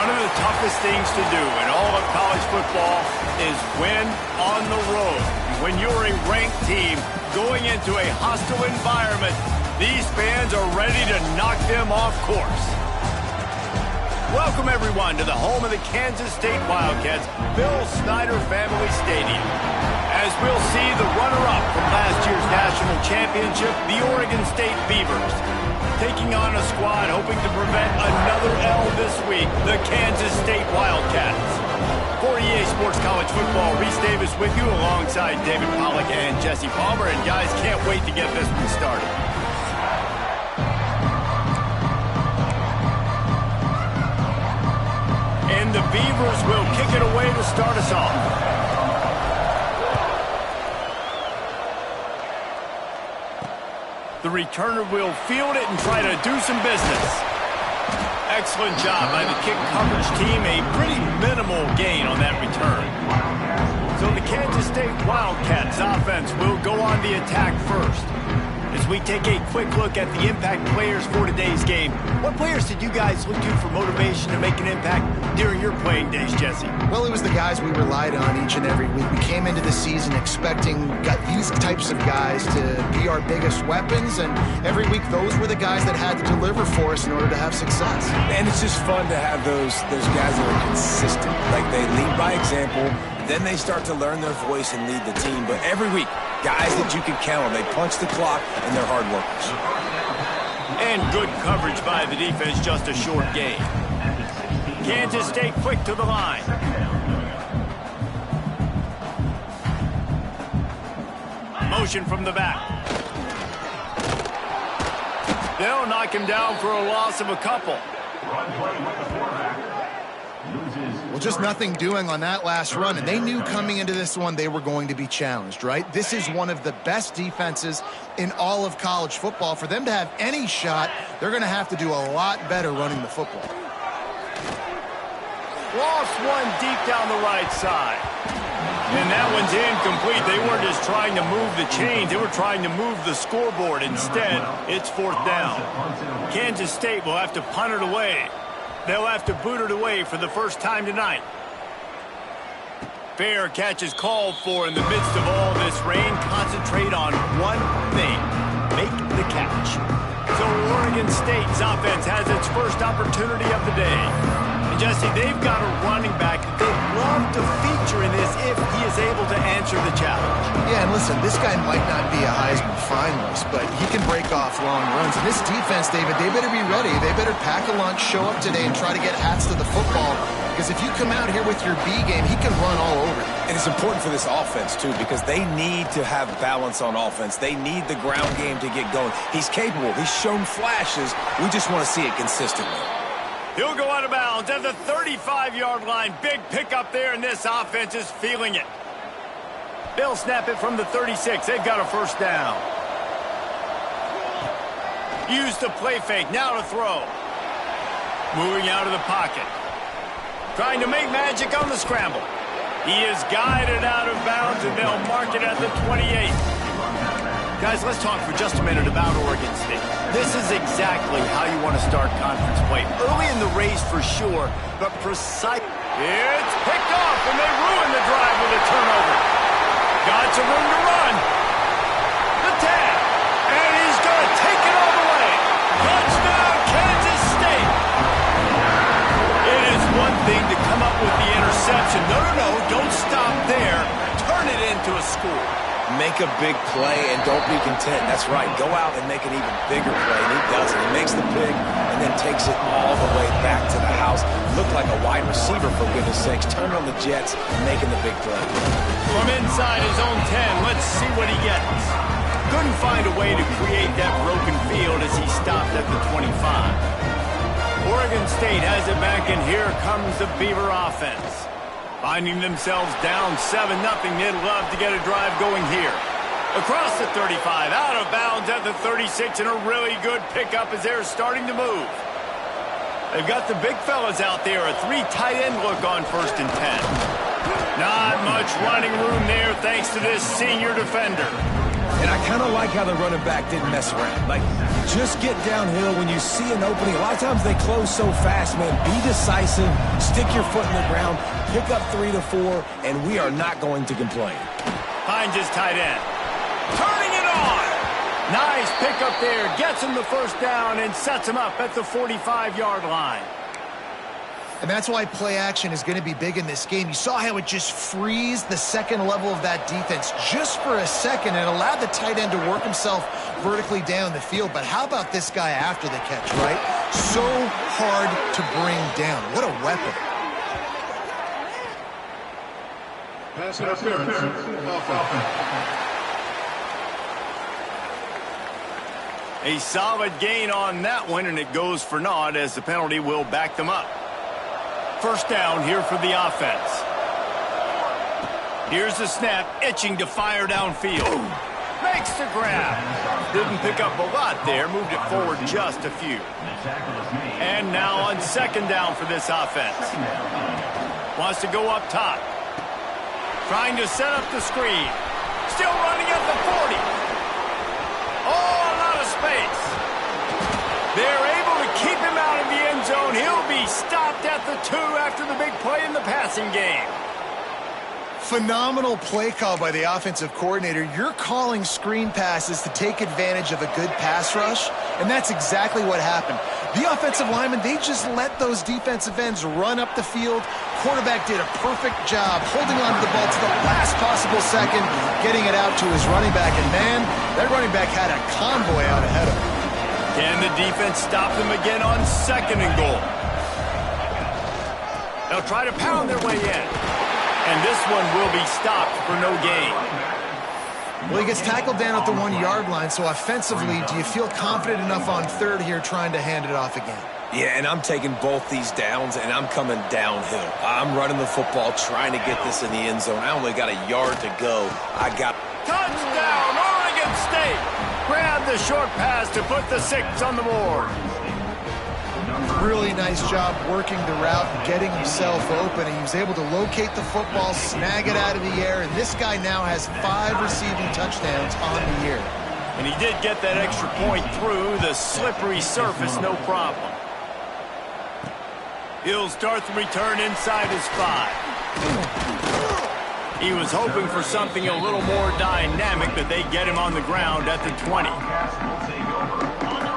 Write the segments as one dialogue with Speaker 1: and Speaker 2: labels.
Speaker 1: One of the toughest things to do in all of college football is win on the road. When you're a ranked team going into a hostile environment, these fans are ready to knock them off course. Welcome, everyone, to the home of the Kansas State Wildcats, Bill Snyder Family Stadium. As we'll see the runner-up from last year's national championship, the Oregon State Beavers, taking on a squad hoping to prevent another L this week, the Kansas State Wildcats. For EA Sports College Football, Reese Davis with you alongside David Pollack and Jesse Palmer. And guys, can't wait to get this one started. And the Beavers will kick it away to start us off. The returner will field it and try to do some business. Excellent job by the kick coverage team. A pretty minimal gain on that return. So the Kansas State Wildcats offense will go on the attack first. As we take a quick look at the impact players for today's game, what players did you guys look to for motivation to make an impact during your playing days, Jesse?
Speaker 2: Well, it was the guys we relied on each and every week. We came into the season expecting these types of guys to be our biggest weapons, and every week those were the guys that had to deliver for us in order to have success.
Speaker 3: And it's just fun to have those guys that are consistent. Like, they lead by example, then they start to learn their voice and lead the team. But every week, guys that you can count on. They punch the clock, and they're hard workers.
Speaker 1: And good coverage by the defense, just a short gain. Kansas State quick to the line. Motion from the back. They'll knock him down for a loss of a couple.
Speaker 2: Well, just nothing doing on that last run, and they knew coming into this one they were going to be challenged, right? This is one of the best defenses in all of college football. For them to have any shot, they're going to have to do a lot better running the football.
Speaker 1: Lost one deep down the right side. And that one's incomplete. They weren't just trying to move the chains. They were trying to move the scoreboard. Instead, it's fourth down. Kansas State will have to punt it away. They'll have to boot it away for the first time tonight. Fair catch is called for in the midst of all this rain. Concentrate on one thing. Make the catch. So Oregon State's offense has its first opportunity of the day. And Jesse, they've got a running back they'd love to feature in this if he is able to answer the challenge.
Speaker 2: Yeah, and listen, this guy might not be a Heisman finalist, but he can break off long runs. And this defense, David, they better be ready. They better pack a lunch, show up today, and try to get hats to the football. Because if you come out here with your B game, he can run all over you.
Speaker 3: And it's important for this offense, too, because they need to have balance on offense. They need the ground game to get going. He's capable. He's shown flashes. We just want to see it consistently.
Speaker 1: He'll go out of bounds at the 35-yard line. Big pickup there, and this offense is feeling it. They'll snap it from the 36. They've got a first down. Use the play fake. Now to throw. Moving out of the pocket. Trying to make magic on the scramble. He is guided out of bounds, and they'll mark it at the 28. Guys, let's talk for just a minute about Oregon State. This is exactly how you want to start conference play. Early in the race for sure, but precise. It's picked off, and they ruin the drive with a turnover. Got some room to run. The tag, and he's going to take it all the way. Touchdown, Kansas State. It is one thing to come up with the interception. No, don't stop there. Turn it into a score.
Speaker 3: Make a big play and don't be content. That's right. Go out and make an even bigger play. And he does it. He makes the pick and then takes it all the way back to the house. Looked like a wide receiver, for goodness sakes. Turn on the jets, making the big play.
Speaker 1: From inside his own 10, let's see what he gets. Couldn't find a way to create that broken field as he stopped at the 25. Oregon State has it back, and here comes the Beaver offense. Finding themselves down 7-0, they'd love to get a drive going here. Across the 35, out of bounds at the 36, and a really good pickup as they're starting to move. They've got the big fellas out there, a 3 tight end look on 1st and 10. Not much running room there thanks to this senior defender.
Speaker 3: And I kind of like how the running back didn't mess around. Like, Just get downhill when you see an opening. A lot of times they close so fast, man. Be decisive, stick your foot in the ground, pick up 3 to 4, and we are not going to complain.
Speaker 1: Finds his tight end. Turning it on. Nice pickup there. Gets him the first down and sets him up at the 45-yard line.
Speaker 2: And that's why play action is going to be big in this game. You saw how it just frees the second level of that defense just for a second and allowed the tight end to work himself vertically down the field. But how about this guy after the catch, right? So hard to bring down. What a weapon.
Speaker 4: Pass interference.
Speaker 1: A solid gain on that one, and it goes for naught as the penalty will back them up. First down here for the offense. Here's the snap, itching to fire downfield. Makes the grab. Didn't pick up a lot there, moved it forward just a few. And now on second down for this offense. Wants to go up top. Trying to set up the screen. Still running at the 40. Oh, a lot of space. They're able to keep him out of the end zone. He'll be stopped at the 2 after the big play in the passing game.
Speaker 2: Phenomenal play call by the offensive coordinator. You're calling screen passes to take advantage of a good pass rush, and that's exactly what happened. The offensive linemen, they just let those defensive ends run up the field. Quarterback did a perfect job holding on to the ball to the last possible second, getting it out to his running back, and man, that running back had a convoy out ahead of him.
Speaker 1: Can the defense stop them again on second and goal? They'll try to pound their way in. And this one will be stopped for no gain.
Speaker 2: Well, he gets tackled down at the 1-yard line, so offensively, do you feel confident enough on third here trying to hand it off again?
Speaker 3: Yeah, and I'm taking both these downs, and I'm coming downhill. I'm running the football, trying to get this in the end zone. I only got a yard to go.
Speaker 1: Touchdown, Oregon State! Grab the short pass to put the 6 on the board.
Speaker 2: Really nice job working the route and getting himself open. He was able to locate the football, snag it out of the air, and this guy now has 5 receiving touchdowns on the year.
Speaker 1: And he did get that extra point through the slippery surface, no problem. He'll start the return inside his 5. He was hoping for something a little more dynamic, but they get him on the ground at the 20.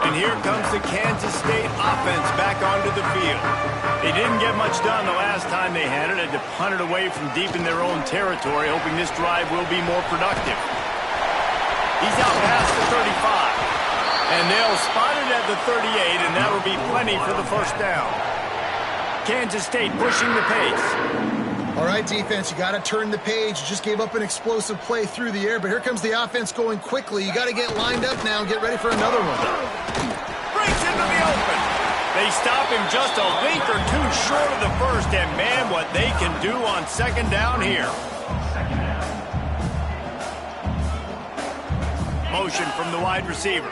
Speaker 1: And here comes the Kansas State offense back onto the field. They didn't get much done the last time they had it. Had to punt it away from deep in their own territory, hoping this drive will be more productive. He's out past the 35. And they'll spot it at the 38, and that'll be plenty for the first down. Kansas State pushing the pace.
Speaker 2: All right, defense, you got to turn the page. You just gave up an explosive play through the air, but here comes the offense going quickly. You got to get lined up now and get ready for another one.
Speaker 1: Breaks into the open. They stop him just a link or two short of the first, and man, what they can do on second down here. Motion from the wide receiver.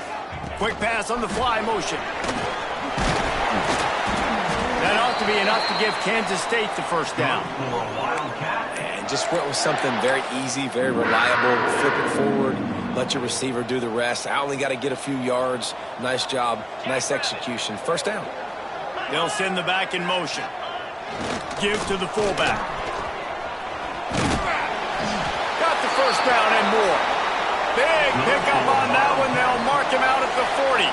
Speaker 1: Quick pass on the fly motion. That ought to be enough to give Kansas State the first down.
Speaker 3: And just went with something very easy, very reliable. Flip it forward, let your receiver do the rest. I only got to get a few yards. Nice job, nice execution. First down.
Speaker 1: They'll send the back in motion. Give to the fullback. Got the first down and more. Big pickup on that one. They'll mark him out at the 40.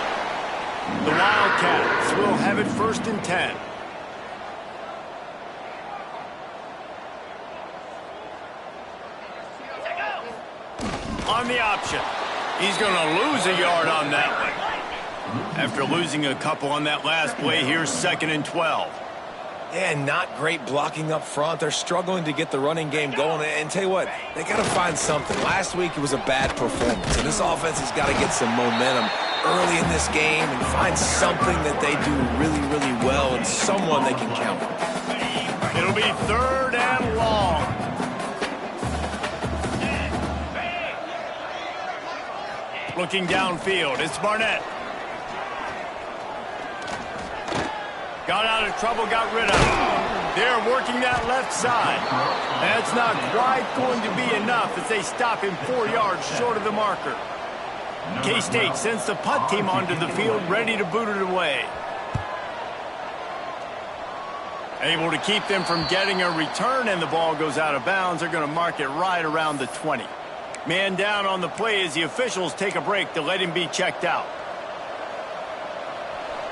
Speaker 1: The Wildcats will have it 1st and 10. On the option. He's going to lose a yard on that one. After losing a couple on that last play, here's 2nd and 12.
Speaker 3: Yeah, not great blocking up front. They're struggling to get the running game going. And tell you what, they got to find something. Last week it was a bad performance, and this offense has got to get some momentum early in this game and find something that they do really, really well and someone they can count on.
Speaker 1: It'll be 3rd and long. Looking downfield, it's Barnett. Got out of trouble, got rid of it. They're working that left side. That's not quite going to be enough as they stop him 4 yards short of the marker. K-State sends the punt team onto the field, ready to boot it away. Able to keep them from getting a return, and the ball goes out of bounds. They're going to mark it right around the 20. Man down on the play as the officials take a break to let him be checked out.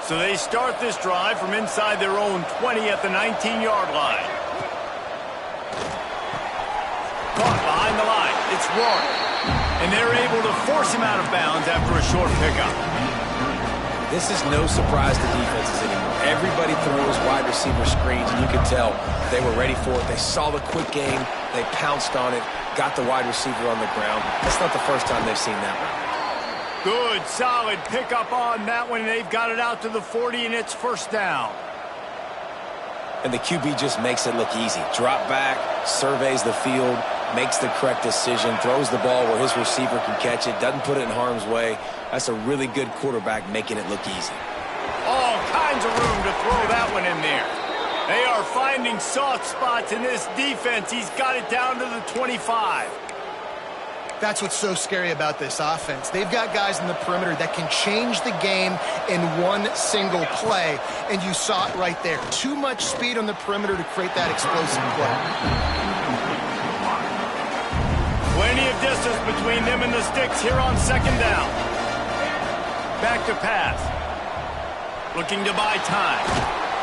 Speaker 1: So they start this drive from inside their own 20 at the 19-yard line. Caught behind the line. It's Rourke. And they're able to force him out of bounds after a short pickup.
Speaker 3: This is no surprise to defenses anymore. Everybody throws wide receiver screens, and you can tell they were ready for it. They saw the quick game. They pounced on it, got the wide receiver on the ground. That's not the first time they've seen that one.
Speaker 1: Good, solid pickup on that one. They've got it out to the 40, and it's first down.
Speaker 3: And the QB just makes it look easy. Drop back, surveys the field, makes the correct decision, throws the ball where his receiver can catch it, doesn't put it in harm's way. That's a really good quarterback making it look easy.
Speaker 1: All kinds of room to throw that one in there. They are finding soft spots in this defense. He's got it down to the 25.
Speaker 2: That's what's so scary about this offense. They've got guys in the perimeter that can change the game in one single play, and you saw it right there. Too much speed on the perimeter to create that explosive play.
Speaker 1: Plenty of distance between them and the sticks here on second down. Back to pass. Looking to buy time.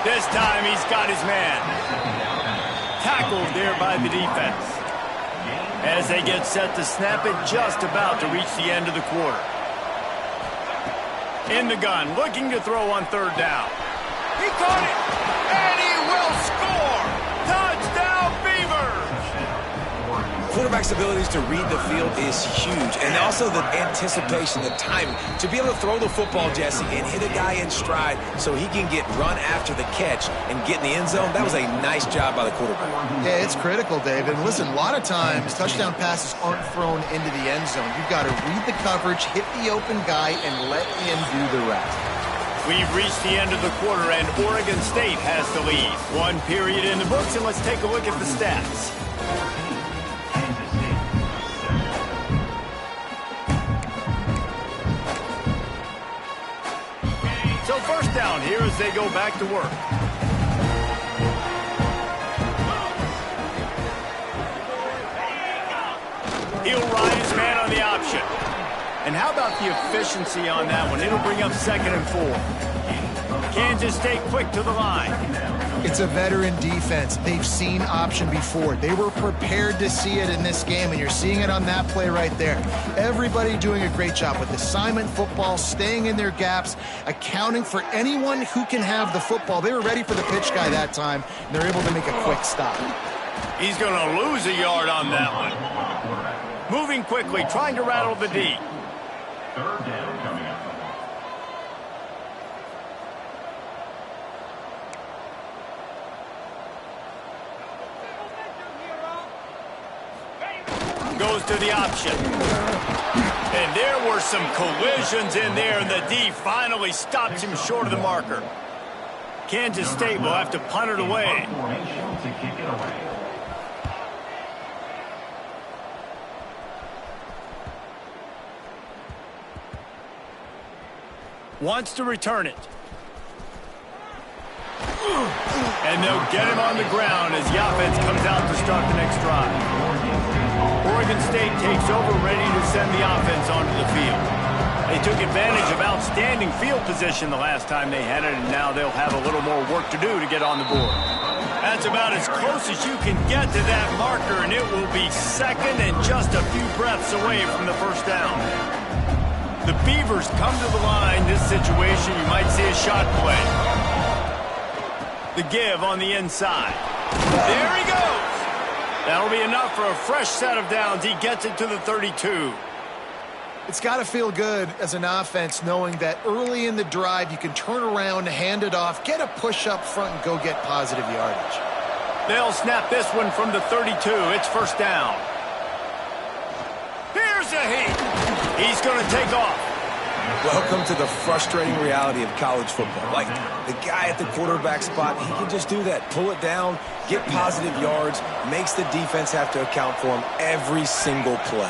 Speaker 1: This time he's got his man. Tackled there by the defense. As they get set to snap it, just about to reach the end of the quarter. In the gun, looking to throw on third down. He caught it, and he will score! Touchdown, Beavers!
Speaker 3: Quarterback's abilities to read the field is huge, and also the anticipation, the timing. To be able to throw the football, Jesse, and hit a guy in stride so he can get run after the catch and get in the end zone, that was a nice job by the quarterback.
Speaker 2: Yeah, it's critical, David. And listen, a lot of times, touchdown passes aren't thrown into the end zone. You've got to read the coverage, hit the open guy, and let him do the rest.
Speaker 1: We've reached the end of the quarter, and Oregon State has the lead. One period in the books, and let's take a look at the stats. So first down here as they go back to work. He'll ride his man on the option. And how about the efficiency on that one? It'll bring up 2nd and 4. Kansas State quick to the line.
Speaker 2: It's a veteran defense. They've seen option before. They were prepared to see it in this game, and you're seeing it on that play right there. Everybody doing a great job with assignment football, staying in their gaps, accounting for anyone who can have the football. They were ready for the pitch guy that time, and they're able to make a quick stop.
Speaker 1: He's going to lose a yard on that one. Moving quickly, trying to rattle the D.
Speaker 4: Third down coming up.
Speaker 1: Goes to the option. And there were some collisions in there, and the D finally stops him short of the marker. Kansas State will have to punt it away. Wants to return it. And they'll get him on the ground as the offense comes out to start the next drive. Oregon State takes over, ready to send the offense onto the field. They took advantage of outstanding field position the last time they had it, and now they'll have a little more work to do to get on the board. That's about as close as you can get to that marker, and it will be second and just a few breaths away from the first down. The Beavers come to the line. This situation, you might see a shot play. The give on the inside. There he goes. That'll be enough for a fresh set of downs. He gets it to the 32.
Speaker 2: It's got to feel good as an offense knowing that early in the drive you can turn around, hand it off, get a push up front, and go get positive yardage.
Speaker 1: They'll snap this one from the 32. It's first down. Here's a heat. He's going to take off.
Speaker 3: Welcome to the frustrating reality of college football. Like, the guy at the quarterback spot, he can just do that. Pull it down, get positive yards, makes the defense have to account for him every single play.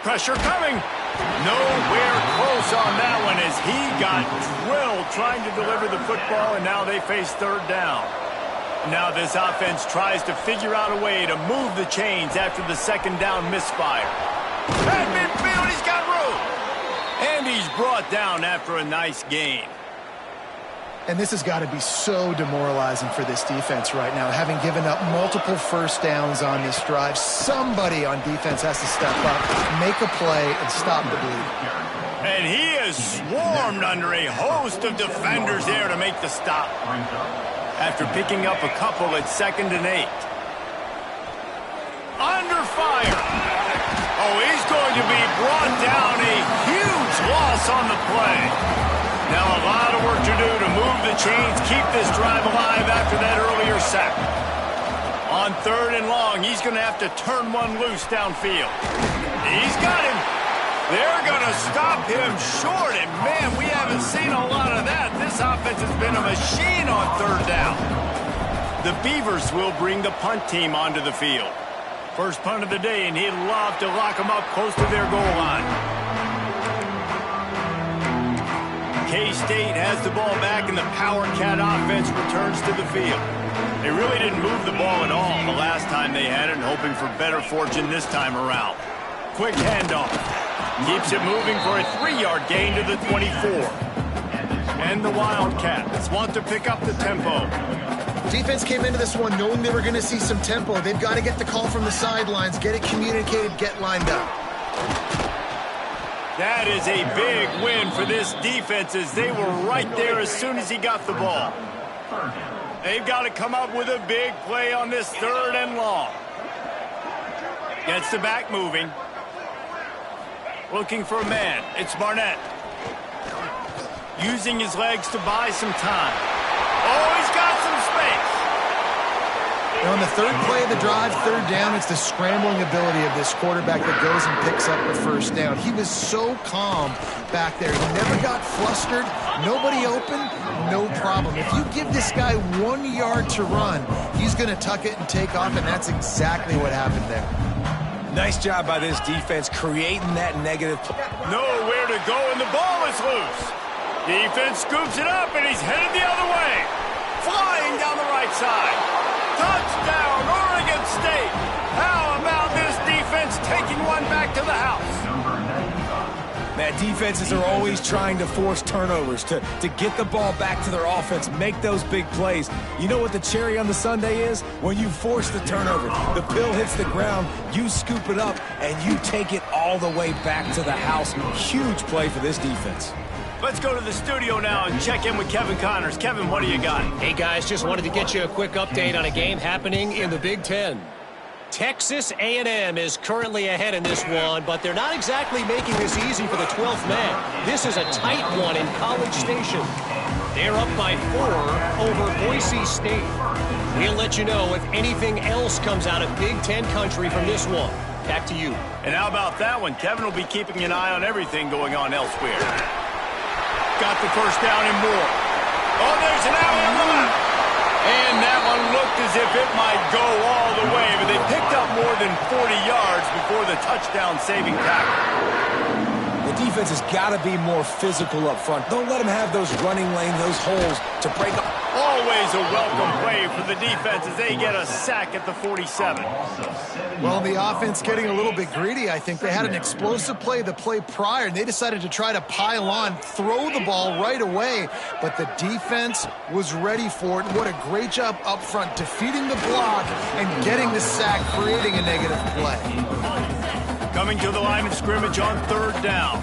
Speaker 1: Pressure coming. Nowhere close on that one as he got drilled trying to deliver the football, and now they face third down. Now this offense tries to figure out a way to move the chains after the second down misfire. At midfield, he's got room. And he's brought down after a nice gain.
Speaker 2: And this has got to be so demoralizing for this defense right now, having given up multiple first downs on this drive. Somebody on defense has to step up, make a play, and stop the bleed.
Speaker 1: And he is swarmed under a host of defenders there to make the stop. After picking up a couple at 2nd and 8. Under fire. Oh, he's going to be brought down. A huge loss on the play. Now a lot of work to do to move the chains, keep this drive alive after that earlier sack. On 3rd and long, he's going to have to turn one loose downfield. He's got him. They're going to stop him short, and man, we haven't seen a lot of that. This offense has been a machine on 3rd down. The Beavers will bring the punt team onto the field. First punt of the day, and he'd love to lock them up close to their goal line. K-State has the ball back, and the Power Cat offense returns to the field. They really didn't move the ball at all the last time they had it, and hoping for better fortune this time around. Quick handoff. Keeps it moving for a 3-yard gain to the 24. And the Wildcats want to pick up the tempo.
Speaker 2: Defense came into this one knowing they were going to see some tempo. They've got to get the call from the sidelines, get it communicated, get lined up.
Speaker 1: That is a big win for this defense as they were right there as soon as he got the ball. They've got to come up with a big play on this 3rd and long. Gets the back moving. Looking for a man. It's Barnett. Using his legs to buy some time. Oh, he's got some space.
Speaker 2: Now on the 3rd play of the drive, 3rd down, it's the scrambling ability of this quarterback that goes and picks up the first down. He was so calm back there. He never got flustered. Nobody open, no problem. If you give this guy 1 yard to run, he's going to tuck it and take off, and that's exactly what happened there.
Speaker 3: Nice job by this defense creating that negative play.
Speaker 1: Nowhere to go, and the ball is loose. Defense scoops it up, and he's headed the other way. Flying down the right side. Touchdown, Oregon State. How about this defense taking one back to the house?
Speaker 3: Man, defenses are always trying to force turnovers to get the ball back to their offense, make those big plays. You know what the cherry on the sundae is? When you force the turnover, the pill hits the ground, you scoop it up, and you take it all the way back to the house. Huge play for this defense.
Speaker 1: Let's go to the studio now and check in with Kevin Connors. Kevin, what do you got?
Speaker 5: Hey, guys, just wanted to get you a quick update on a game happening in the Big Ten. Texas A&M is currently ahead in this one, but they're not exactly making this easy for the 12th man. This is a tight one in College Station. They're up by 4 over Boise State. We'll let you know if anything else comes out of Big Ten country from this one. Back to you.
Speaker 1: And how about that one? Kevin will be keeping an eye on everything going on elsewhere. Got the first down and more. Oh, there's an alley on the left. And that one looked as if it might go all the way, but they picked up more than 40 yards before the touchdown-saving tackle.
Speaker 3: The defense has got to be more physical up front. Don't let them have those running lanes, those holes to break up.
Speaker 1: Always a welcome play for the defense as they get a sack at the 47.
Speaker 2: Well, the offense getting a little bit greedy, I think. They had an explosive play the play prior, and they decided to try to pile on, throw the ball right away, but the defense was ready for it. What a great job up front, defeating the block and getting the sack, creating a negative play.
Speaker 1: Coming to the line of scrimmage on 3rd down.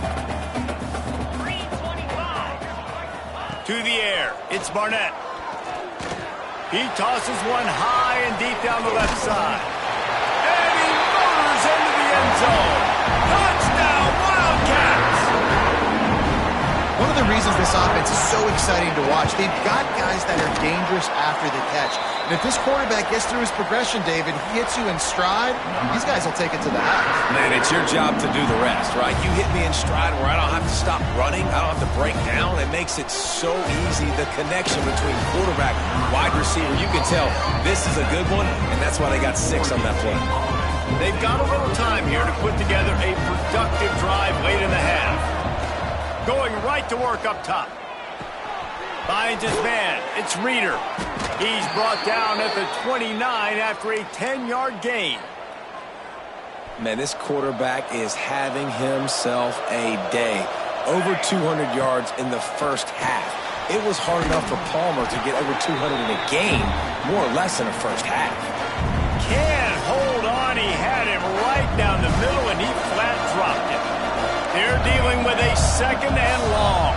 Speaker 1: To the air, it's Barnett. He tosses one high and deep down the left side. And he motors into the end zone. Touchdown, Wildcats!
Speaker 2: One of the reasons this offense is so exciting to watch, they've got guys that are dangerous after the catch. And if this quarterback gets through his progression, David, he hits you in stride, these guys will take it to the house.
Speaker 3: Man, it's your job to do the rest, right? You hit me in stride where I don't have to stop running. I don't have to break down. It makes it so easy, the connection between quarterback and wide receiver. You can tell this is a good one, and that's why they got 6 on that play.
Speaker 1: They've got a little time here to put together a productive drive late in the half. Going right to work up top. Finds his man. It's Reeder. He's brought down at the 29 after a 10-yard gain.
Speaker 3: Man, this quarterback is having himself a day. Over 200 yards in the first half. It was hard enough for Palmer to get over 200 in a game, more or less in the first half.
Speaker 1: Can't hold on. He had him right down the middle, and he flat dropped it. They're dealing with a second and long.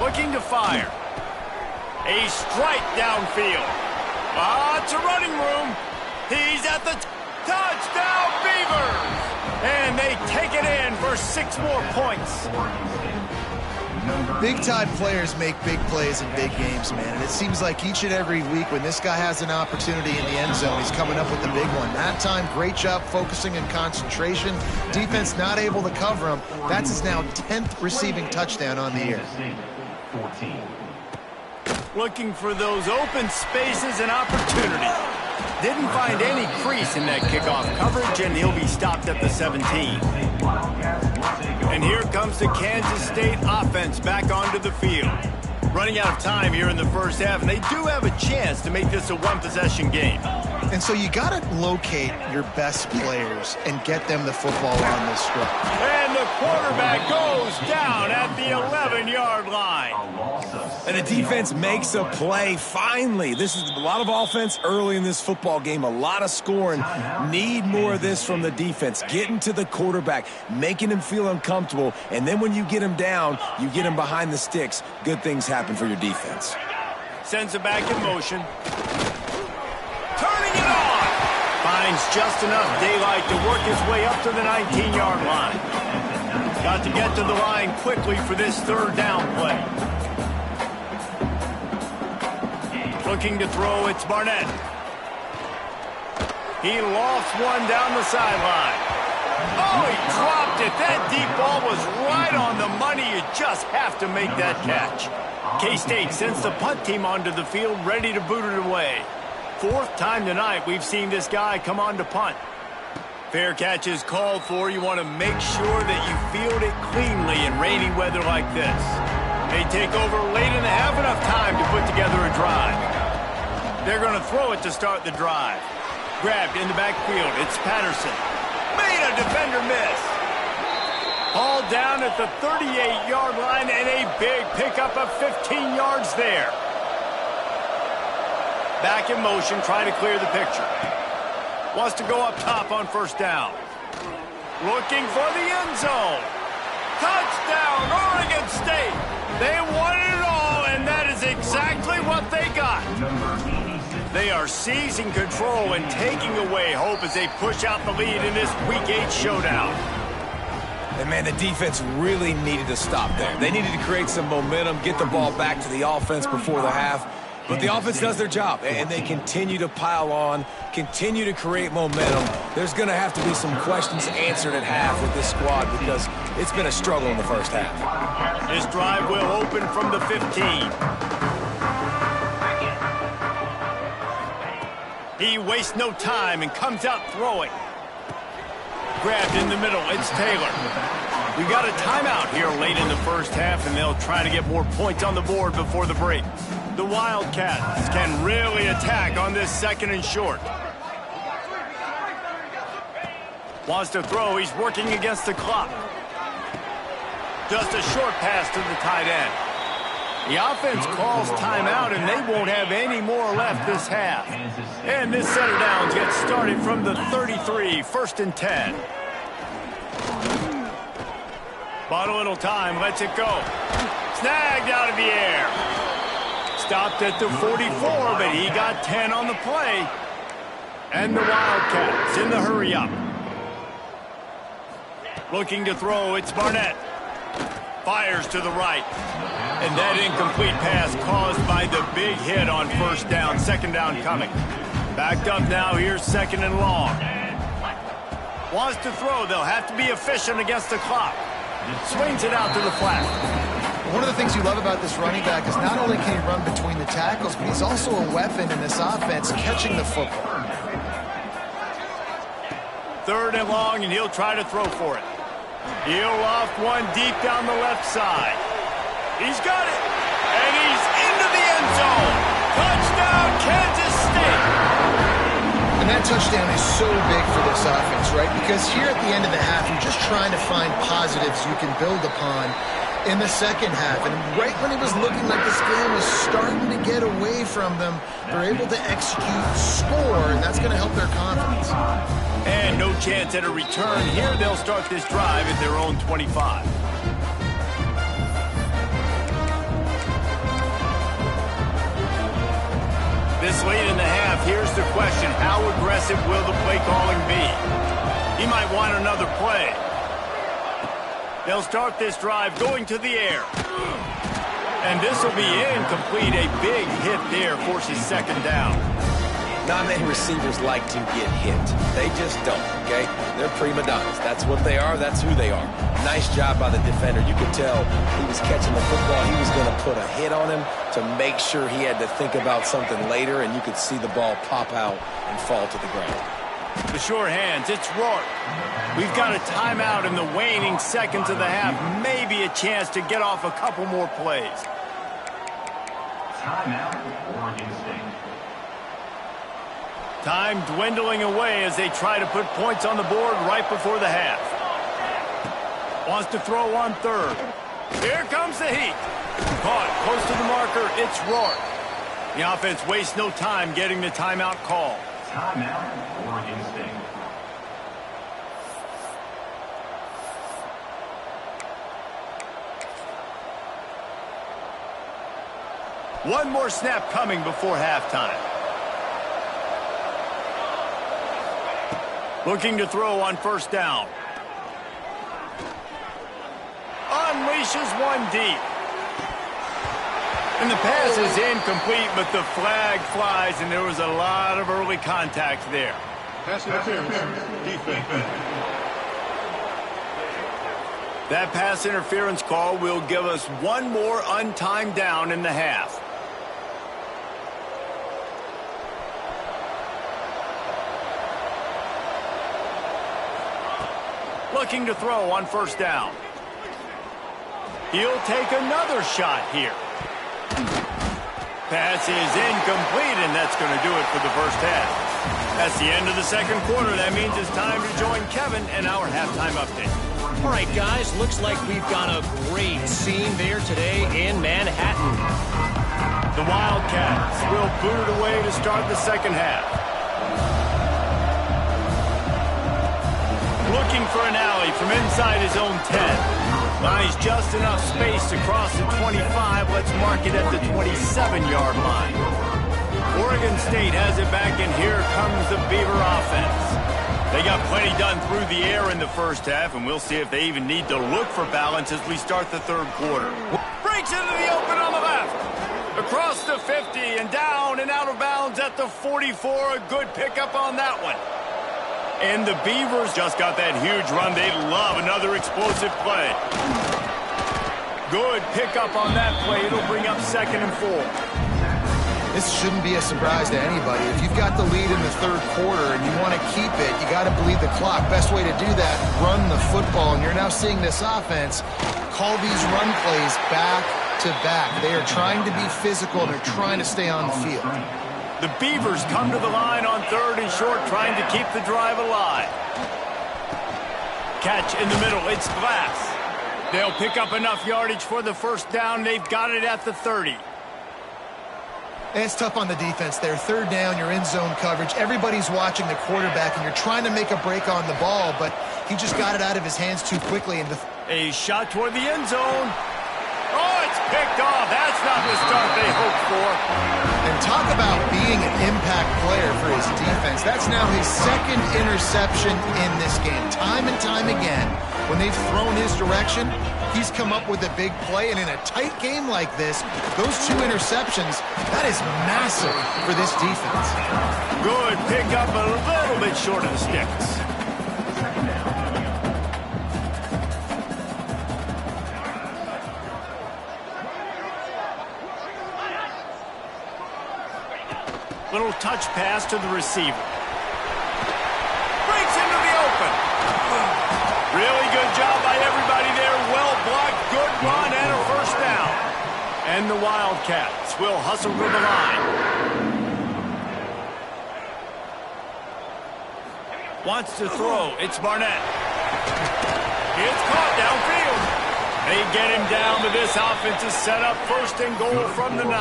Speaker 1: Looking to fire. A strike downfield. Lots of running room. He's at the touchdown, Beavers! And they take it in for 6 more points.
Speaker 2: Big-time players make big plays in big games, man. And it seems like each and every week when this guy has an opportunity in the end zone, he's coming up with the big one. That time, great job focusing and concentration. Defense not able to cover him. That's his now 10th receiving touchdown on the year.
Speaker 1: Looking for those open spaces and opportunity. Didn't find any crease in that kickoff coverage, and he'll be stopped at the 17. And here comes the Kansas State offense back onto the field. Running out of time here in the first half, and they do have a chance to make this a one-possession game.
Speaker 2: And so you got to locate your best players and get them the football on this stretch.
Speaker 1: And the quarterback goes down at the 11-yard line.
Speaker 3: And the defense makes a play finally. This is a lot of offense early in this football game, a lot of scoring. Need more of this from the defense. Getting to the quarterback, making him feel uncomfortable, and then when you get him down, you get him behind the sticks. Good things happen for your defense.
Speaker 1: Sends it back in motion. Turning it on. Finds just enough daylight to work his way up to the 19-yard line. Got to get to the line quickly for this third down play. Looking to throw, it's Barnett. He lost one down the sideline. Oh, he dropped it. That deep ball was right on the money. You just have to make that catch. K-State sends the punt team onto the field, ready to boot it away. 4th time tonight we've seen this guy come on to punt. Fair catch is called for. You want to make sure that you field it cleanly in rainy weather like this. They take over late in the half, enough time to put together a drive. They're going to throw it to start the drive. Grabbed in the backfield. It's Patterson. Made a defender miss. Hauled down at the 38-yard line, and a big pickup of 15 yards there. Back in motion, trying to clear the picture. Wants to go up top on first down. Looking for the end zone. Touchdown, Oregon State. They wanted it all, and that is exactly what they got. They are seizing control and taking away hope as they push out the lead in this Week 8 showdown.
Speaker 3: And, man, the defense really needed to stop there. They needed to create some momentum, get the ball back to the offense before the half. But the offense does their job, and they continue to pile on, continue to create momentum. There's going to have to be some questions answered at half with this squad because it's been a struggle in the first half.
Speaker 1: This drive will open from the 15. He wastes no time and comes out throwing. Grabbed in the middle, it's Taylor. We got a timeout here late in the first half, and they'll try to get more points on the board before the break. The Wildcats can really attack on this 2nd and short. Wants to throw, he's working against the clock. Just a short pass to the tight end. The offense calls timeout, and they won't have any more left this half. And this set of downs gets started from the 33, 1st and 10. Bought a little time, lets it go. Snagged out of the air. Stopped at the 44, but he got 10 on the play. And the Wildcats in the hurry-up. Looking to throw, it's Barnett. Fires to the right. And that incomplete pass caused by the big hit on first down. 2nd down coming. Backed up now, here's 2nd and long. Wants to throw, they'll have to be efficient against the clock. Swings it out to the flat.
Speaker 2: One of the things you love about this running back is not only can he run between the tackles, but he's also a weapon in this offense catching the football.
Speaker 1: 3rd and long, and he'll try to throw for it. He'll loft one deep down the left side. He's got it, and he's into the end zone. Touchdown, Kansas State.
Speaker 2: And that touchdown is so big for this offense, right? Because here at the end of the half, you're just trying to find positives you can build upon in the second half. And right when it was looking like this game was starting to get away from them, they're able to execute, score, and that's going to help their confidence.
Speaker 1: And no chance at a return here. They'll start this drive at their own 25. This late in the half, here's the question. How aggressive will the play calling be? He might want another play. They'll start this drive going to the air. And this will be incomplete. A big hit there forces 2nd down.
Speaker 3: Not many receivers like to get hit. They just don't, okay? They're prima donnas. That's what they are. That's who they are. Nice job by the defender. You could tell he was catching the football. He was going to put a hit on him to make sure he had to think about something later, and you could see the ball pop out and fall to the ground.
Speaker 1: The sure hands, it's Rourke. We've got a timeout in the waning seconds of the half. Maybe a chance to get off a couple more plays.
Speaker 4: Timeout, Oregon State.
Speaker 1: Time dwindling away as they try to put points on the board right before the half. Wants to throw on 3rd. Here comes the heat. Caught close to the marker. It's Rourke. The offense wastes no time getting the timeout call.
Speaker 4: Timeout, Oregon State.
Speaker 1: One more snap coming before halftime. Looking to throw on 1st down. Unleashes one deep. And the pass is incomplete, but the flag flies, and there was a lot of early contact there.
Speaker 6: Pass interference, defense.
Speaker 1: That pass interference call will give us one more untimed down in the half. Looking to throw on 1st down. He'll take another shot here. Pass is incomplete, and that's going to do it for the first half. That's the end of the 2nd quarter. That means it's time to join Kevin in our halftime update.
Speaker 5: All right, guys, looks like we've got a great scene there today in Manhattan.
Speaker 1: The Wildcats will boot it away to start the 2nd half. Looking for an alley from inside his own 10. Buys just enough space to cross the 25. Let's mark it at the 27-yard line. Oregon State has it back, and here comes the Beaver offense. They got plenty done through the air in the first half, and we'll see if they even need to look for balance as we start the 3rd quarter. Breaks into the open on the left. Across the 50 and down and out of bounds at the 44. A good pickup on that one. And the Beavers just got that huge run. They love another explosive play. Good pickup on that play. It'll bring up 2nd and 4.
Speaker 2: This shouldn't be a surprise to anybody. If you've got the lead in the 3rd quarter and you want to keep it, you got to bleed the clock. Best way to do that, run the football. And you're now seeing this offense call these run plays back to back. They are trying to be physical, and they're trying to stay on the field.
Speaker 1: The Beavers come to the line on 3rd and short, trying to keep the drive alive. Catch in the middle. It's Glass. They'll pick up enough yardage for the 1st down. They've got it at the 30.
Speaker 2: And it's tough on the defense there. 3rd down, you're in zone coverage. Everybody's watching the quarterback, and you're trying to make a break on the ball, but he just got it out of his hands too quickly. And
Speaker 1: a shot toward the end zone. Oh, it's picked off. That's not the start they hoped for.
Speaker 2: And talk about being an impact player for his defense. That's now his 2nd interception in this game. Time and time again, when they've thrown his direction, he's come up with a big play. And in a tight game like this, those 2 interceptions, that is massive for this defense.
Speaker 1: Good pickup, a little bit short of the sticks. Little touch pass to the receiver. Breaks into the open. Really good job by everybody there. Well blocked, good run, and a first down. And the Wildcats will hustle to the line. Wants to throw. It's Barnett. It's caught downfield. They get him down, but this offense is set up first and goal from the 9.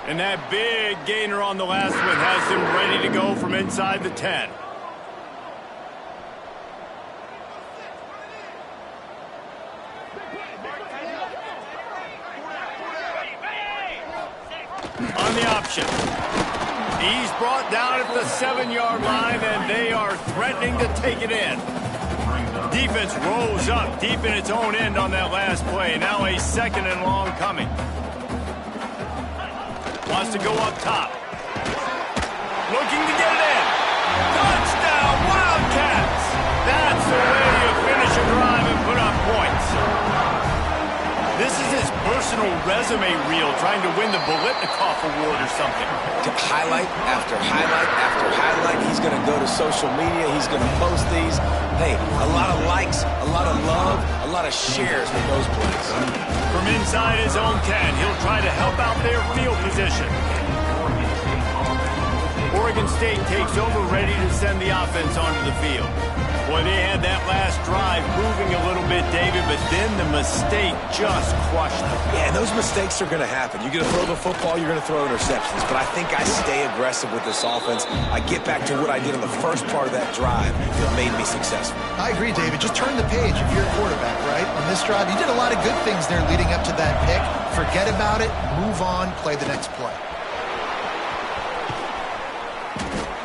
Speaker 1: And that big gainer on the last one has them ready to go from inside the 10. On the option. He's brought down at the 7-yard line, and they are threatening to take it in. Defense rolls up deep in its own end on that last play. Now a 2nd and long coming. Wants to go up top. Looking to get it in. Touchdown, Wildcats! That's the way you finish a drive and put up points. This is his personal resume reel, trying to win the Bolitnikoff Award or something.
Speaker 3: Highlight after highlight after highlight. He's going to go to social media. He's going to post these. Hey, a lot of likes, a lot of love, a lot of shares with those plays.
Speaker 1: From inside his own 10, he'll try to help out their field position. Oregon State takes over, ready to send the offense onto the field. Boy, they had that last drive moving a little bit, David, but then the mistake just crushed them.
Speaker 3: Yeah, and those mistakes are going to happen. You're going to throw the football, you're going to throw interceptions. But I think I stay aggressive with this offense. I get back to what I did in the first part of that drive that made me successful.
Speaker 2: I agree, David. Just turn the page if you're a quarterback, right? On this drive, you did a lot of good things there leading up to that pick. Forget about it, move on, play the next play.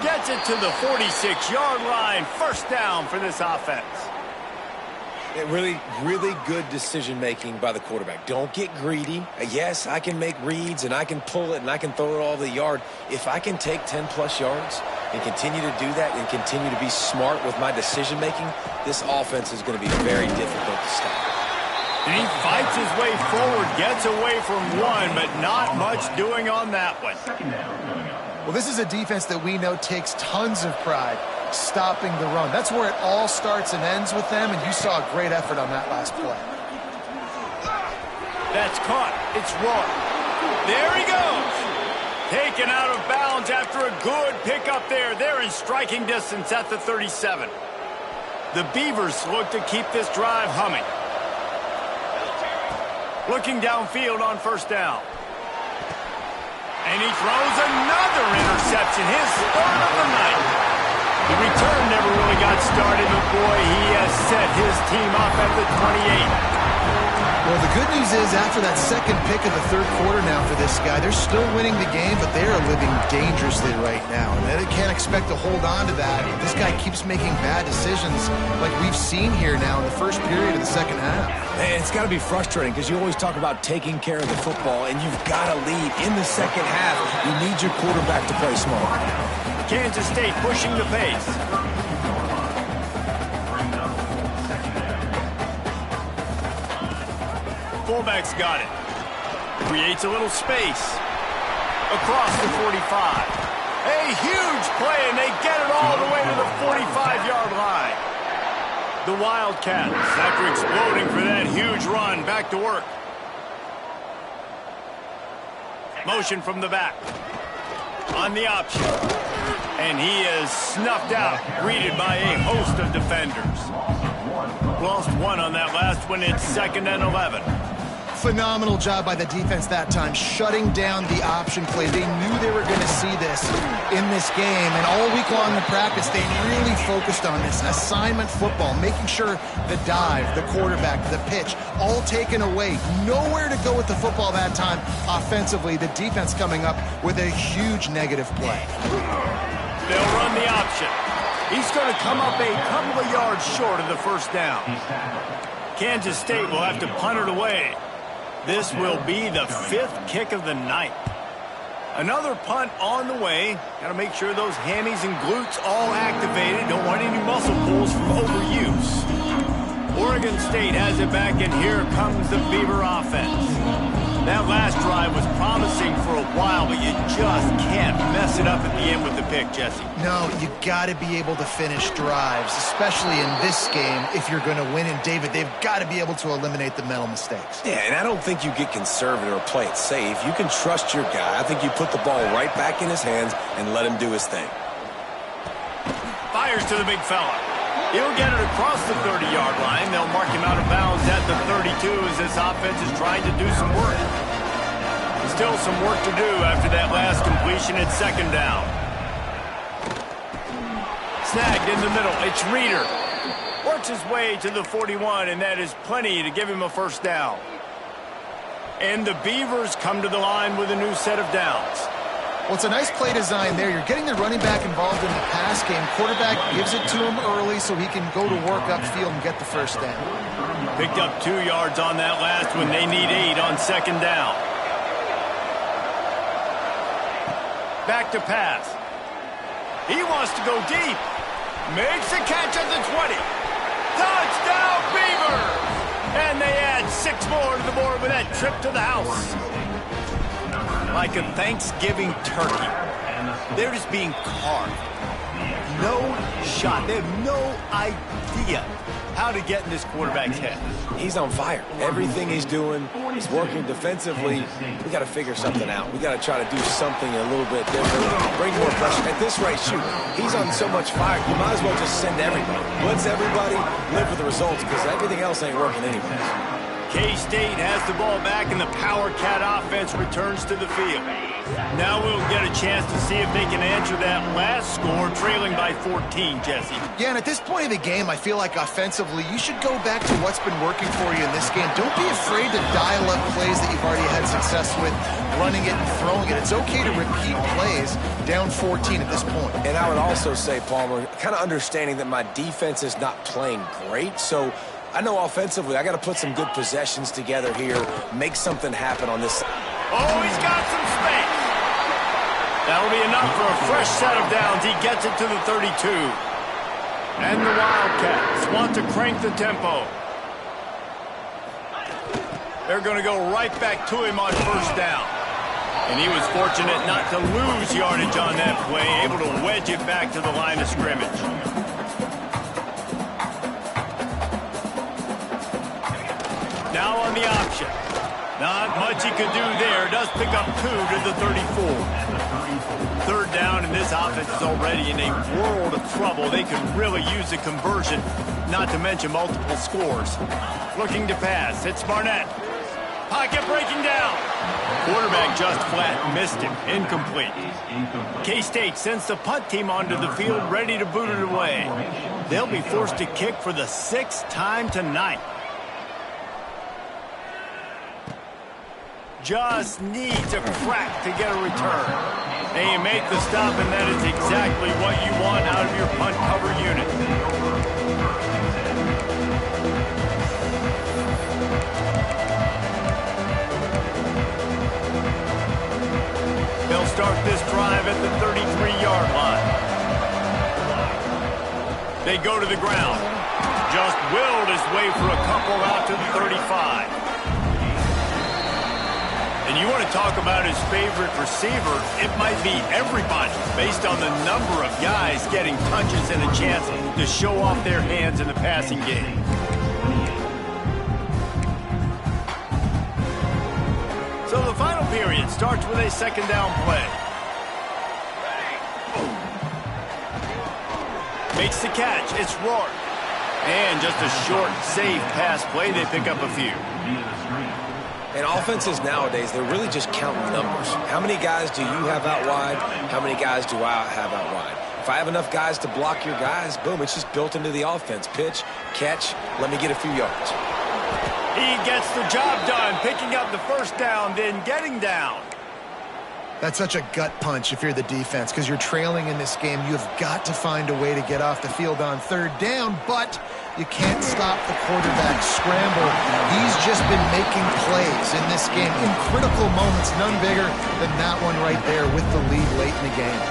Speaker 1: Gets it to the 46-yard line. First down for this offense.
Speaker 3: Really, really good decision-making by the quarterback. Don't get greedy. Yes, I can make reads, and I can pull it, and I can throw it all the yard. If I can take 10-plus yards and continue to do that and continue to be smart with my decision-making, this offense is going to be very difficult to stop.
Speaker 1: And he fights his way forward, gets away from one, but not much doing on that one.
Speaker 2: Well, this is a defense that we know takes tons of pride stopping the run. That's where it all starts and ends with them, and you saw a great effort on that last play.
Speaker 1: That's caught. It's Roy. There he goes. Taken out of bounds after a good pickup there. They're in striking distance at the 37. The Beavers look to keep this drive humming. Looking downfield on first down. And he throws another interception, his third of the night. The return never really got started, but boy, he has set his team up at the 28.
Speaker 2: Well, the good news is after that second pick of the third quarter now for this guy, they're still winning the game, but they are living dangerously right now. And they can't expect to hold on to that. This guy keeps making bad decisions like we've seen here now in the first period of the second half.
Speaker 3: Man, it's got to be frustrating because you always talk about taking care of the football, and you've got to lead in the second half. You need your quarterback to play smart.
Speaker 1: Kansas State pushing the pace. Fullback's got it. Creates a little space. Across the 45. A huge play, and they get it all the way to the 45-yard line. The Wildcats, after exploding for that huge run, back to work. Motion from the back. On the option. And he is snuffed out, greeted by a host of defenders. Lost one on that last one. It's 2nd and 11.
Speaker 2: Phenomenal job by the defense that time, shutting down the option play. They knew they were going to see this in this game, and all week long in practice, they really focused on this assignment football, making sure the dive, the quarterback, the pitch, all taken away. Nowhere to go with the football that time offensively. The defense coming up with a huge negative play.
Speaker 1: They'll run the option. He's going to come up a couple of yards short of the first down. Kansas State will have to punt it away. This will be the 5th kick of the night. Another punt on the way. Got to make sure those hammies and glutes all activated. Don't want any muscle pulls from overuse. Oregon State has it back, and here comes the Beaver offense. That last drive was promising for a while, but you just can't mess it up at the end with the pick, Jesse.
Speaker 2: No, you got to be able to finish drives, especially in this game if you're going to win. And, David, they've got to be able to eliminate the mental mistakes.
Speaker 3: Yeah, and I don't think you get conservative or play it safe. You can trust your guy. I think you put the ball right back in his hands and let him do his thing.
Speaker 1: Fires to the big fella. He'll get it across the 30-yard line. They'll mark him out of bounds at the 32 as this offense is trying to do some work. Still some work to do after that last completion at second down. Snagged in the middle. It's Reeder. Works his way to the 41, and that is plenty to give him a first down. And the Beavers come to the line with a new set of downs.
Speaker 2: Well, it's a nice play design there. You're getting the running back involved in the pass game. Quarterback gives it to him early so he can go to work upfield and get the first down.
Speaker 1: Picked up 2 yards on that last one. They need 8 on second down. Back to pass. He wants to go deep. Makes a catch at the 20. Touchdown, Beavers! And they add 6 more to the board with that trip to the house. Like a Thanksgiving turkey. They're just being carved. No shot. They have no idea how to get in this quarterback's head.
Speaker 3: He's on fire. Everything he's doing, he's working defensively. We got to figure something out. We got to try to do something a little bit different. Bring more pressure. At this rate, shoot, he's on so much fire. You might as well just send everybody. Blitz everybody, live with the results, because everything else ain't working anyway.
Speaker 1: K-State has the ball back, and the Power Cat offense returns to the field. Now we'll get a chance to see if they can answer that last score, trailing by 14, Jesse.
Speaker 2: Yeah, and at this point of the game, I feel like offensively, you should go back to what's been working for you in this game. Don't be afraid to dial up plays that you've already had success with, running it and throwing it. It's okay to repeat plays down 14 at this point.
Speaker 3: And I would also say, Palmer, kind of understanding that my defense is not playing great, so I know offensively I got to put some good possessions together here, make something happen on this.
Speaker 1: Oh, he's got some space. That'll be enough for a fresh set of downs. He gets it to the 32. And the Wildcats want to crank the tempo. They're going to go right back to him on first down. And he was fortunate not to lose yardage on that play, able to wedge it back to the line of scrimmage. Now on the option. Not much he could do there. Does pick up 2 to the 34. Third down, and this offense is already in a world of trouble. They could really use a conversion, not to mention multiple scores. Looking to pass. It's Barnett. Pocket breaking down. Quarterback just flat missed him. Incomplete. K-State sends the punt team onto the field, ready to boot it away. They'll be forced to kick for the 6th time tonight. Just needs a crack to get a return. And you make the stop, and that is exactly what you want out of your punt cover unit. They'll start this drive at the 33-yard line. They go to the ground. Just willed his way for a couple out to the 35. And you want to talk about his favorite receiver, it might be everybody, based on the number of guys getting touches and a chance to show off their hands in the passing game. So the final period starts with a second down play. Makes the catch. It's Rourke. And just a short, safe pass play. They pick up a few.
Speaker 3: And offenses nowadays, they're really just counting numbers. How many guys do you have out wide? How many guys do I have out wide? If I have enough guys to block your guys, boom, it's just built into the offense. Pitch, catch, let me get a few yards.
Speaker 1: He gets the job done, picking up the first down, then getting down.
Speaker 2: That's such a gut punch if you're the defense, because you're trailing in this game. You've got to find a way to get off the field on third down, but you can't stop the quarterback scramble. He's just been making plays in this game in critical moments, none bigger than that one right there with the lead late in the game.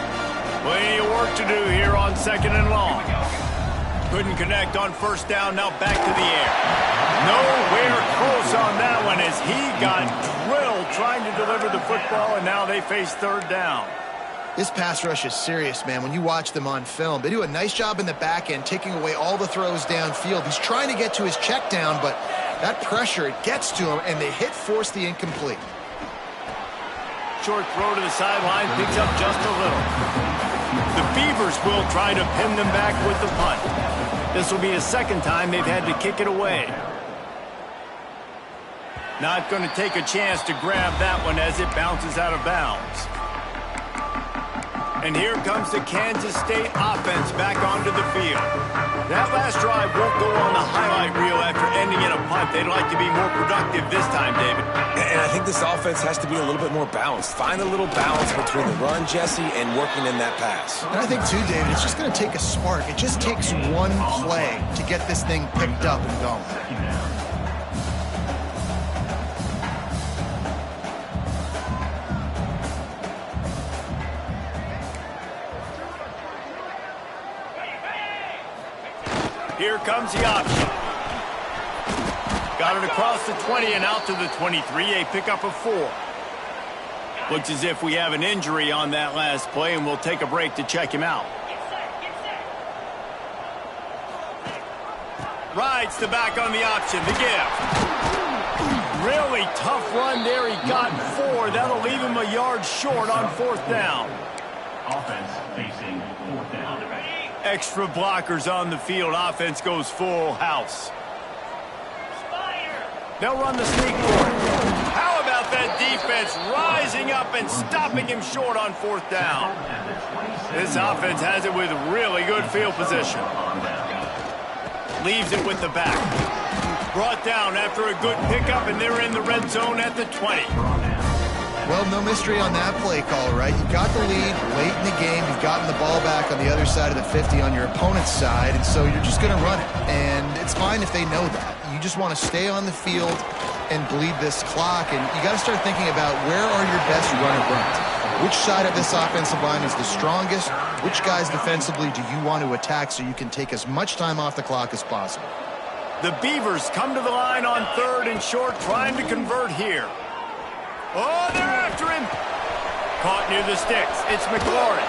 Speaker 1: Plenty of work to do here on second and long. Couldn't connect on first down. Now back to the air. Nowhere close on that one as he got drilled trying to deliver the football, and now they face third down.
Speaker 2: This pass rush is serious, man. When you watch them on film, they do a nice job in the back end, taking away all the throws downfield. He's trying to get to his check down, but that pressure, it gets to him, and the hit forced the incomplete.
Speaker 1: Short throw to the sideline, picks up just a little. The Beavers will try to pin them back with the punt. This will be the second time they've had to kick it away. Not going to take a chance to grab that one as it bounces out of bounds. And here comes the Kansas State offense back onto the field. That last drive won't go on the highlight reel after ending in a punt. They'd like to be more productive this time, David.
Speaker 3: And I think this offense has to be a little bit more balanced. Find a little balance between the run, Jesse, and working in that pass.
Speaker 2: And I think, too, David, it's just going to take a spark. It just takes one play to get this thing picked up and going.
Speaker 1: Here comes the option. Got it across the 20 and out to the 23. A pickup of 4. Looks as if we have an injury on that last play, and we'll take a break to check him out. Rides the back on the option. The give. Really tough run there. He got 4. That'll leave him a yard short on fourth down.
Speaker 4: Offense facing fourth down.
Speaker 1: Extra blockers on the field. Offense goes full house. They'll run the sneak for it. How about that defense rising up and stopping him short on fourth down? This offense has it with really good field position. Leaves it with the back. Brought down after a good pickup, and they're in the red zone at the 20.
Speaker 2: Well, no mystery on that play call, right? You got the lead late in the game. You've gotten the ball back on the other side of the 50 on your opponent's side, and so you're just going to run it. And it's fine if they know that. You just want to stay on the field and bleed this clock, and you got to start thinking about where are your best runner runs. Which side of this offensive line is the strongest? Which guys defensively do you want to attack so you can take as much time off the clock as possible?
Speaker 1: The Beavers come to the line on third and short, trying to convert here. Oh, they're after him. Caught near the sticks. It's McLaurin.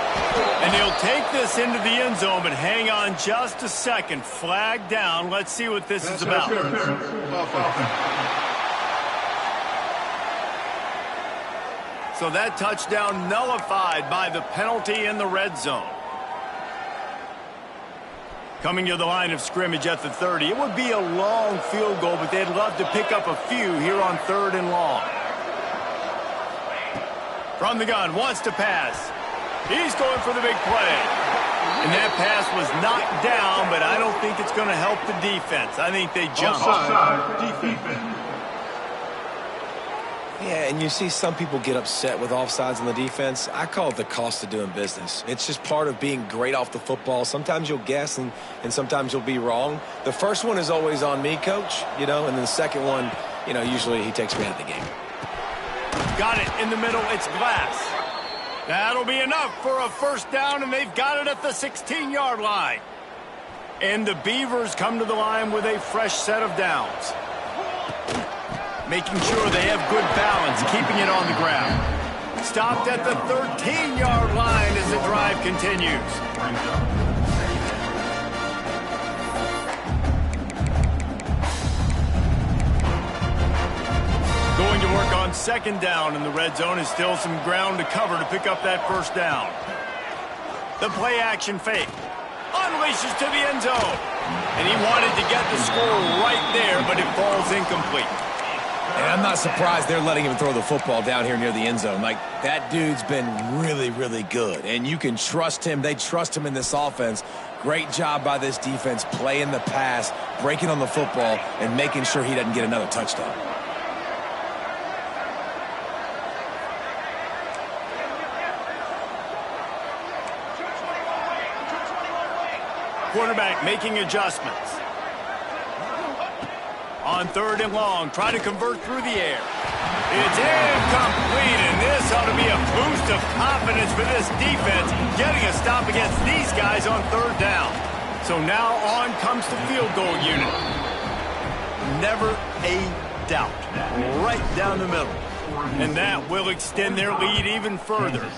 Speaker 1: And he'll take this into the end zone, but hang on just a second. Flag down. Let's see what this is about. So that touchdown nullified by the penalty in the red zone. Coming to the line of scrimmage at the 30. It would be a long field goal, but they'd love to pick up a few here on third and long. From the gun, wants to pass. He's going for the big play. And that pass was knocked down, but I don't think it's going to help the defense. I think they jumped.
Speaker 3: Yeah, and you see some people get upset with offsides on the defense. I call it the cost of doing business. It's just part of being great off the football. Sometimes you'll guess and sometimes you'll be wrong. The first one is always on me, Coach, and then the second one, usually he takes me out of the game.
Speaker 1: Got it in the middle. It's Glass. That'll be enough for a first down, and they've got it at the 16-yard line. And the Beavers come to the line with a fresh set of downs. Making sure they have good balance, keeping it on the ground. Stopped at the 13-yard line as the drive continues. Going to work on second down in the red zone. Is still some ground to cover to pick up that first down. The play action fake. Unleashes to the end zone. And he wanted to get the score right there, but it falls incomplete.
Speaker 3: And I'm not surprised they're letting him throw the football down here near the end zone. Like, that dude's been really, really good. And you can trust him. They trust him in this offense. Great job by this defense playing the pass, breaking on the football, and making sure he doesn't get another touchdown.
Speaker 1: Quarterback making adjustments. On third and long, try to convert through the air. It's incomplete, and this ought to be a boost of confidence for this defense, getting a stop against these guys on third down. So now on comes the field goal unit. Never a doubt. Right down the middle. And that will extend their lead even further.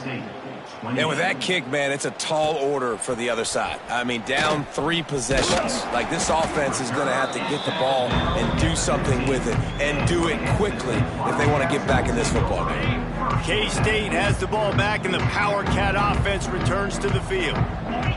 Speaker 3: And with that kick, man, it's a tall order for the other side. I mean, down 3 possessions. Like, this offense is going to have to get the ball and do something with it, and do it quickly if they want to get back in this football game.
Speaker 1: K-State has the ball back, and the Power Cat offense returns to the field.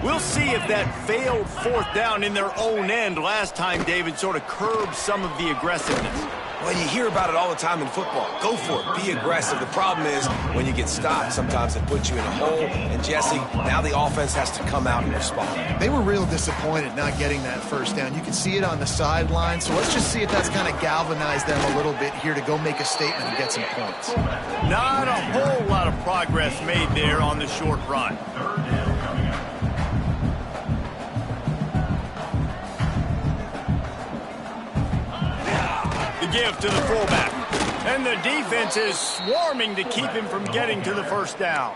Speaker 1: We'll see if that failed 4th down in their own end last time, David, sort of curbed some of the aggressiveness.
Speaker 3: Well, you hear about it all the time in football. Go for it. Be aggressive. The problem is when you get stopped, sometimes it puts you in a hole. And, Jesse, now the offense has to come out and respond.
Speaker 2: They were real disappointed not getting that 1st down. You can see it on the sideline. So let's just see if that's kind of galvanized them a little bit here to go make a statement and get some points.
Speaker 1: Not a whole lot of progress made there on the short run. Give to the fullback. And the defense is swarming to keep him from getting to the 1st down.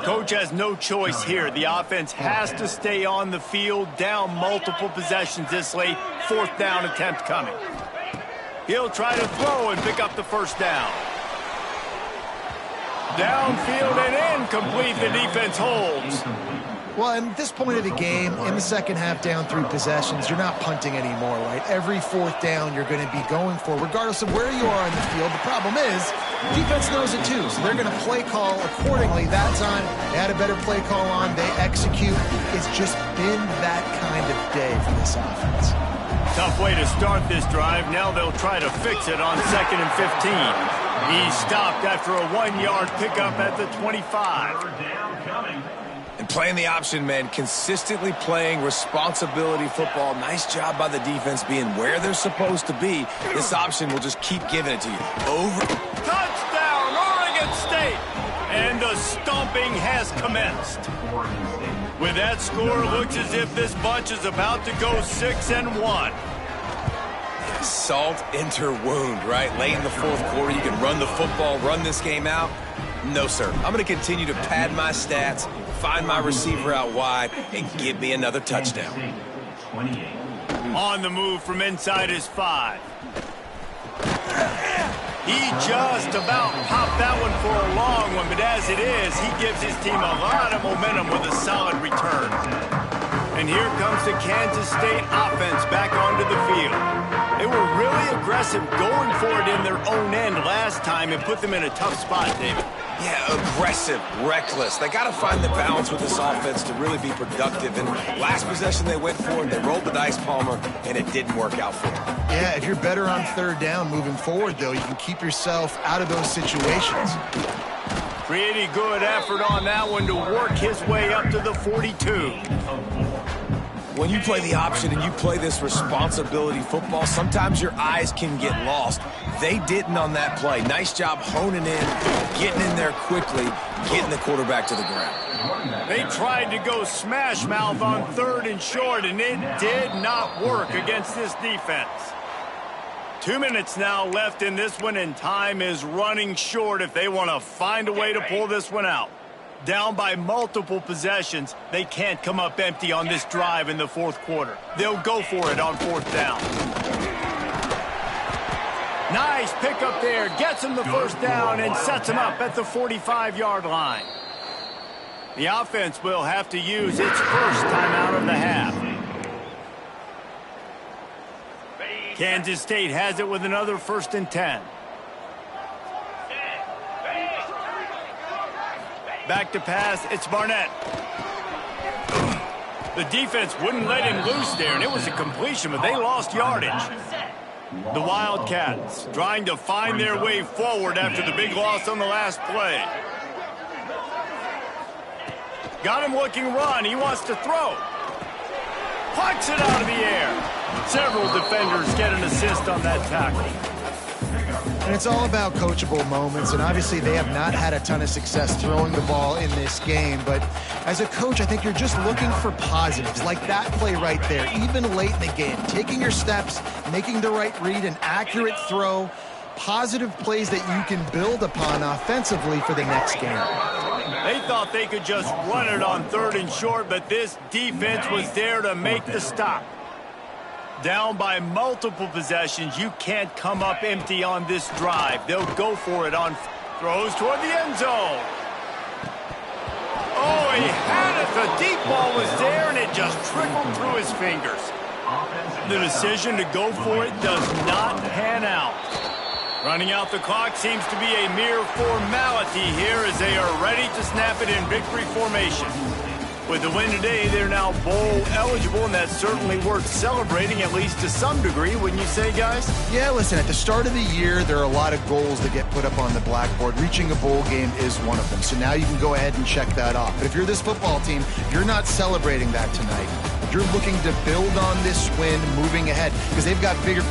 Speaker 1: Coach has no choice here. The offense has to stay on the field, down multiple possessions this late. 4th down attempt coming. He'll try to throw and pick up the 1st down. Downfield and incomplete. The defense holds.
Speaker 2: Well, at this point of the game, in the second half, down 3 possessions, you're not punting anymore, right? Every 4th down you're going to be going for, regardless of where you are in the field. The problem is, defense knows it too, so they're going to play call accordingly. That time, they had a better play call on. They execute. It's just been that kind of day for this offense.
Speaker 1: Tough way to start this drive. Now they'll try to fix it on 2nd and 15. He stopped after a 1-yard pickup at the 25.
Speaker 3: And playing the option, man, consistently playing responsibility football. Nice job by the defense being where they're supposed to be. This option will just keep giving it to you. Over.
Speaker 1: Touchdown, Oregon State! And the stomping has commenced. With that score, looks as if this bunch is about to go 6-1.
Speaker 3: Salt enter wound, right? Late in the 4th quarter, you can run the football, run this game out. No, sir. I'm going to continue to pad my stats, find my receiver out wide, and give me another touchdown.
Speaker 1: On the move from inside his 5. He just about popped that one for a long one, but as it is, he gives his team a lot of momentum with a solid return. And here comes the Kansas State offense back onto the field. They were really aggressive going for it in their own end last time and put them in a tough spot, David.
Speaker 3: Yeah, aggressive, reckless. They got to find the balance with this offense to really be productive. And last possession they went for it, they rolled the dice, Palmer, and it didn't work out for them.
Speaker 2: Yeah, if you're better on 3rd down moving forward, though, you can keep yourself out of those situations.
Speaker 1: Pretty good effort on that one to work his way up to the 42.
Speaker 3: When you play the option and you play this responsibility football, sometimes your eyes can get lost. They didn't on that play. Nice job honing in, getting in there quickly, getting the quarterback to the ground.
Speaker 1: They tried to go smash mouth on 3rd and short, and it did not work against this defense. 2 minutes now left in this one, and time is running short if they want to find a way to pull this one out. Down by multiple possessions, they can't come up empty on this drive in the 4th quarter. They'll go for it on 4th down. Nice pickup there. Gets him the 1st down and sets him up at the 45-yard line. The offense will have to use its first timeout of the half. Kansas State has it with another 1st and 10. Back to pass, it's Barnett. The defense wouldn't let him loose there, and it was a completion, but they lost yardage. The Wildcats trying to find their way forward after the big loss on the last play. Got him looking run, he wants to throw. Plucks it out of the air. Several defenders get an assist on that tackle.
Speaker 2: And it's all about coachable moments, and obviously they have not had a ton of success throwing the ball in this game. But as a coach, I think you're just looking for positives, like that play right there, even late in the game. Taking your steps, making the right read, an accurate throw, positive plays that you can build upon offensively for the next game.
Speaker 1: They thought they could just run it on 3rd and short, but this defense was there to make the stop. Down by multiple possessions, you can't come up empty on this drive. They'll go for it on throws toward the end zone. Oh, he had it. The deep ball was there, and it just trickled through his fingers. The decision to go for it does not pan out. Running out the clock seems to be a mere formality here as they are ready to snap it in victory formation. With the win today, they're now bowl eligible, and that's certainly worth celebrating, at least to some degree, wouldn't you say, guys?
Speaker 2: Yeah, listen, at the start of the year, there are a lot of goals that get put up on the blackboard. Reaching a bowl game is one of them. So now you can go ahead and check that off. But if you're this football team, you're not celebrating that tonight. You're looking to build on this win moving ahead because they've got bigger